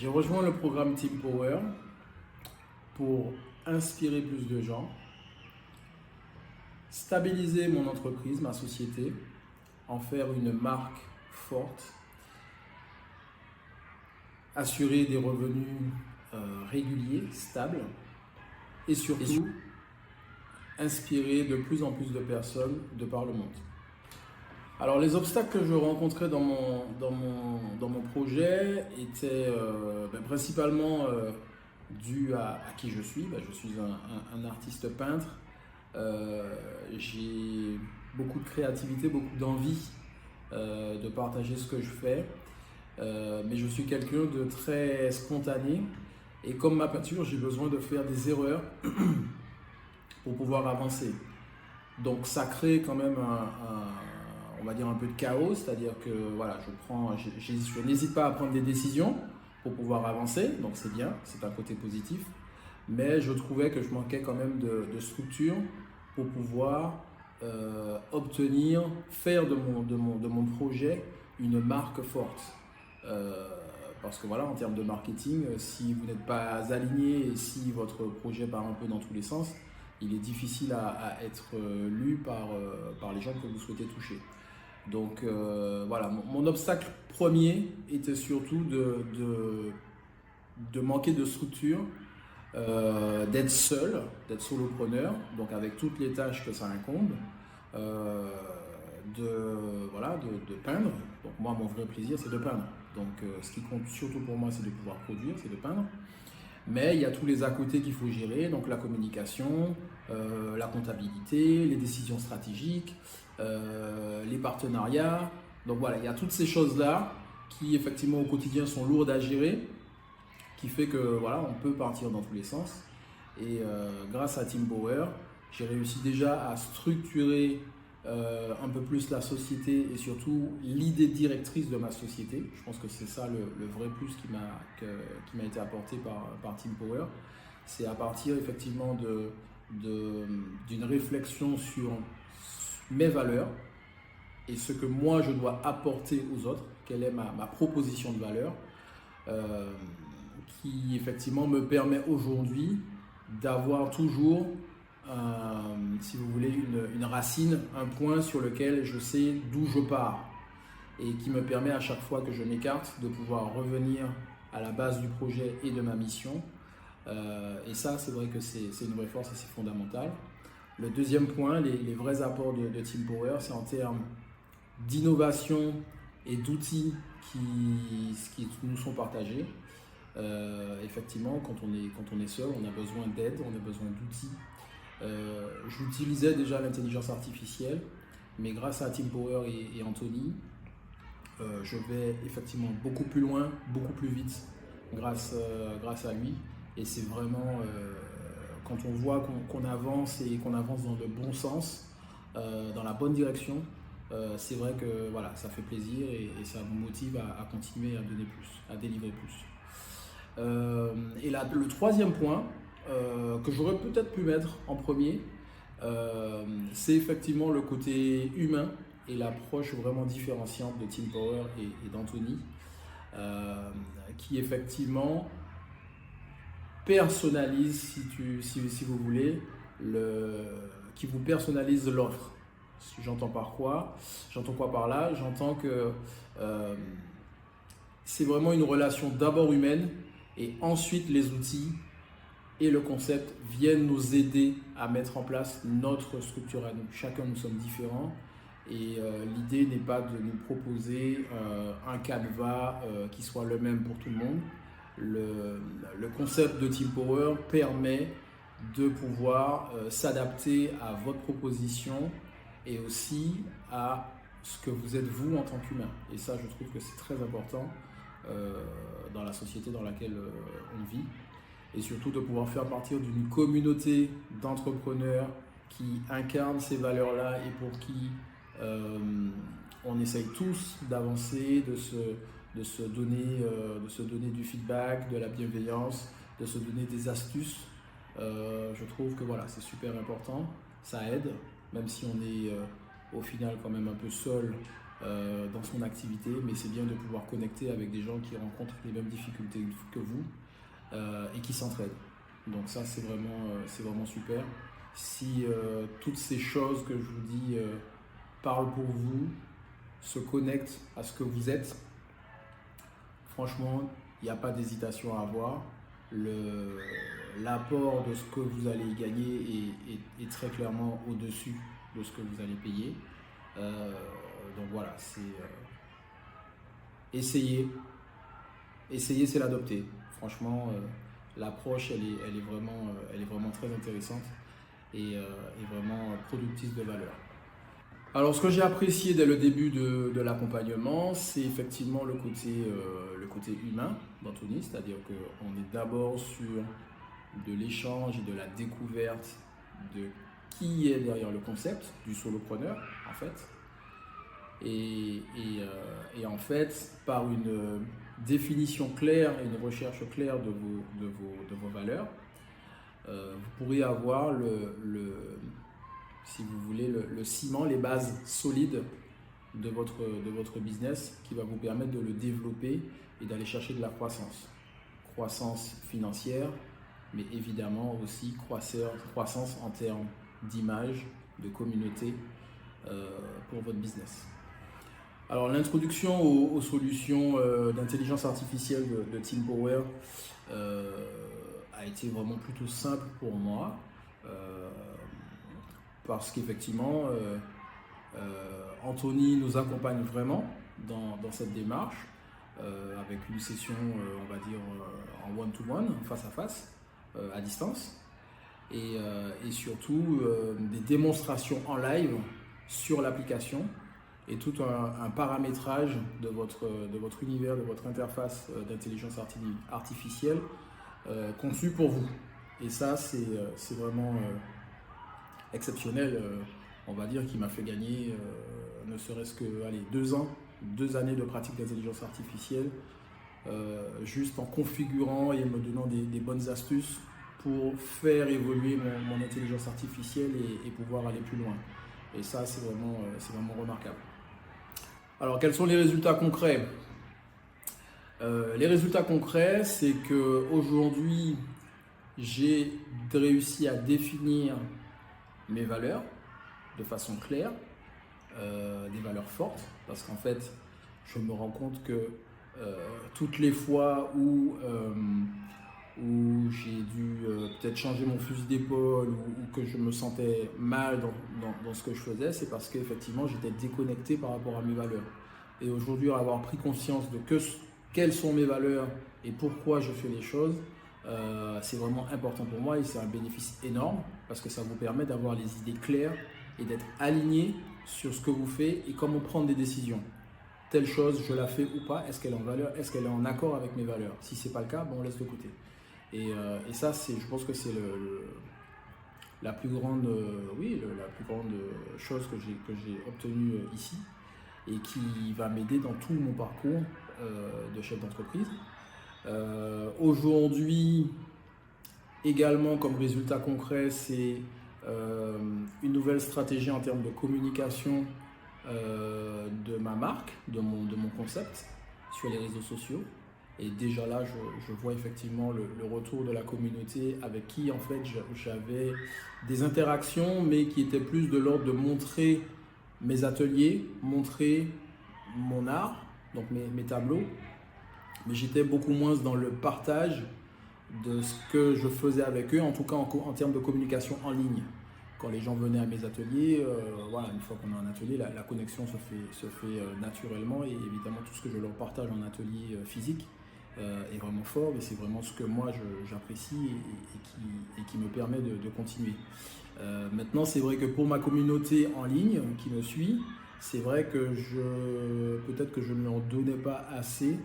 J'ai rejoint le programme Team Power pour inspirer plus de gens, stabiliser mon entreprise, ma société, en faire une marque forte, assurer des revenus réguliers, stables et surtout inspirer de plus en plus de personnes de par le monde. Alors les obstacles que je rencontrais dans mon projet étaient principalement dus à qui je suis. Je suis un artiste peintre. J'ai beaucoup de créativité, beaucoup d'envie de partager ce que je fais. Mais je suis quelqu'un de très spontané. Et comme ma peinture, j'ai besoin de faire des erreurs pour pouvoir avancer. Donc ça crée quand même on va dire un peu de chaos, c'est-à-dire que voilà, je n'hésite pas à prendre des décisions pour pouvoir avancer, donc c'est bien, c'est un côté positif. Mais je trouvais que je manquais quand même de structure pour pouvoir faire de mon projet une marque forte. Parce que voilà, en termes de marketing, si vous n'êtes pas aligné et si votre projet part un peu dans tous les sens, il est difficile à être lu par les gens que vous souhaitez toucher. Donc voilà, mon obstacle premier était surtout de manquer de structure, d'être seul, d'être solopreneur, donc avec toutes les tâches que ça incombe, de peindre. Donc moi, mon vrai plaisir, c'est de peindre. Donc ce qui compte surtout pour moi, c'est de pouvoir produire, c'est de peindre. Mais il y a tous les à côté qu'il faut gérer, donc la communication, la comptabilité, les décisions stratégiques, les partenariats. Donc voilà, il y a toutes ces choses-là qui effectivement au quotidien sont lourdes à gérer, qui fait que voilà, on peut partir dans tous les sens. Et grâce à Team Power, j'ai réussi déjà à structurer un peu plus la société et surtout l'idée directrice de ma société. Je pense que c'est ça le vrai plus qui m'a été apporté par Team Power. C'est à partir effectivement d'une réflexion sur mes valeurs et ce que moi je dois apporter aux autres, quelle est ma proposition de valeur, qui effectivement me permet aujourd'hui d'avoir toujours si vous voulez, une racine, un point sur lequel je sais d'où je pars et qui me permet à chaque fois que je m'écarte de pouvoir revenir à la base du projet et de ma mission. Et ça, c'est vrai que c'est une vraie force et c'est fondamental. Le deuxième point, les vrais apports de Team Power, c'est en termes d'innovation et d'outils qui nous sont partagés. Effectivement, quand on est seul, on a besoin d'aide, on a besoin d'outils. J'utilisais déjà l'intelligence artificielle, mais grâce à Team Power et Anthony, je vais effectivement beaucoup plus loin, beaucoup plus vite grâce à lui. Et c'est vraiment quand on voit qu'on avance et qu'on avance dans le bon sens, dans la bonne direction, c'est vrai que voilà, ça fait plaisir et ça vous motive à continuer à donner plus, à délivrer plus. Et là, le troisième point, que j'aurais peut-être pu mettre en premier, c'est effectivement le côté humain et l'approche vraiment différenciante de Team Power et d'Anthony, qui effectivement personnalise, si vous voulez, qui vous personnalise l'offre. J'entends quoi par là? J'entends que c'est vraiment une relation d'abord humaine et ensuite les outils et le concept viennent nous aider à mettre en place notre structure à nous. Chacun, nous sommes différents et l'idée n'est pas de nous proposer un canevas qui soit le même pour tout le monde. Le concept de Team Power permet de pouvoir s'adapter à votre proposition et aussi à ce que vous êtes vous en tant qu'humain. Et ça, je trouve que c'est très important dans la société dans laquelle on vit. Et surtout de pouvoir faire partie d'une communauté d'entrepreneurs qui incarnent ces valeurs-là et pour qui on essaye tous d'avancer, de se donner du feedback, de la bienveillance, de se donner des astuces. Je trouve que voilà, c'est super important, ça aide, même si on est au final quand même un peu seul dans son activité, mais c'est bien de pouvoir connecter avec des gens qui rencontrent les mêmes difficultés que vous et qui s'entraident. Donc ça, c'est vraiment super. Si toutes ces choses que je vous dis parlent pour vous, se connectent à ce que vous êtes, franchement, il n'y a pas d'hésitation à avoir. L'apport de ce que vous allez gagner est très clairement au-dessus de ce que vous allez payer. Donc voilà, essayez, c'est l'adopter. Franchement, l'approche, elle est vraiment très intéressante et vraiment productrice de valeur. Alors, ce que j'ai apprécié dès le début de l'accompagnement, c'est effectivement le côté humain d'Anthony, c'est-à-dire qu'on est d'abord sur de l'échange et de la découverte de qui est derrière le concept du solopreneur, en fait. Et en fait, par une définition claire et une recherche claire de vos valeurs, vous pourrez avoir si vous voulez, le ciment, les bases solides de votre business qui va vous permettre de le développer et d'aller chercher de la croissance. Croissance financière, mais évidemment aussi croissance en termes d'image, de communauté pour votre business. Alors l'introduction aux solutions d'intelligence artificielle de TeamPower a été vraiment plutôt simple pour moi. Parce qu'effectivement, Anthony nous accompagne vraiment dans cette démarche, avec une session, on va dire, en one-to-one, face à face, à distance, et surtout des démonstrations en live sur l'application et tout un paramétrage de votre univers, de votre interface d'intelligence artificielle conçue pour vous. Et ça, c'est vraiment exceptionnel, on va dire, qui m'a fait gagner ne serait-ce que 2 années de pratique d'intelligence artificielle, juste en configurant et en me donnant des bonnes astuces pour faire évoluer mon intelligence artificielle et pouvoir aller plus loin. Et ça, c'est vraiment remarquable. Alors, quels sont les résultats concrets? Les résultats concrets, c'est qu'aujourd'hui, j'ai réussi à définir mes valeurs de façon claire, des valeurs fortes, parce qu'en fait, je me rends compte que toutes les fois où j'ai dû peut-être changer mon fusil d'épaule ou que je me sentais mal dans ce que je faisais, c'est parce qu'effectivement, j'étais déconnecté par rapport à mes valeurs. Et aujourd'hui, avoir pris conscience de quelles sont mes valeurs et pourquoi je fais les choses, c'est vraiment important pour moi et c'est un bénéfice énorme parce que ça vous permet d'avoir les idées claires et d'être aligné sur ce que vous faites et comment prendre des décisions. Telle chose, je la fais ou pas, est-ce qu'elle est en valeur, est-ce qu'elle est en accord avec mes valeurs? Si ce n'est pas le cas, bon, on laisse de côté. Et ça, je pense que c'est la plus grande chose que j'ai obtenue ici et qui va m'aider dans tout mon parcours de chef d'entreprise. Aujourd'hui, également comme résultat concret, c'est une nouvelle stratégie en termes de communication de ma marque, de mon concept sur les réseaux sociaux. Et déjà là, je vois effectivement le retour de la communauté avec qui en fait j'avais des interactions, mais qui étaient plus de l'ordre de montrer mes ateliers, montrer mon art, donc mes tableaux. Mais j'étais beaucoup moins dans le partage de ce que je faisais avec eux, en tout cas en termes de communication en ligne. Quand les gens venaient à mes ateliers, voilà, une fois qu'on a un atelier, la connexion se fait naturellement et évidemment tout ce que je leur partage en atelier physique est vraiment fort et c'est vraiment ce que moi j'apprécie et qui me permet de continuer. Maintenant, c'est vrai que pour ma communauté en ligne qui me suit, c'est vrai que peut-être que je ne leur donnais pas assez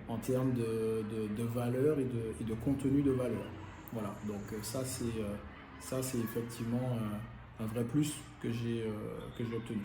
en termes de valeur et de contenu de valeur. Voilà, donc ça c'est effectivement un vrai plus que j'ai obtenu.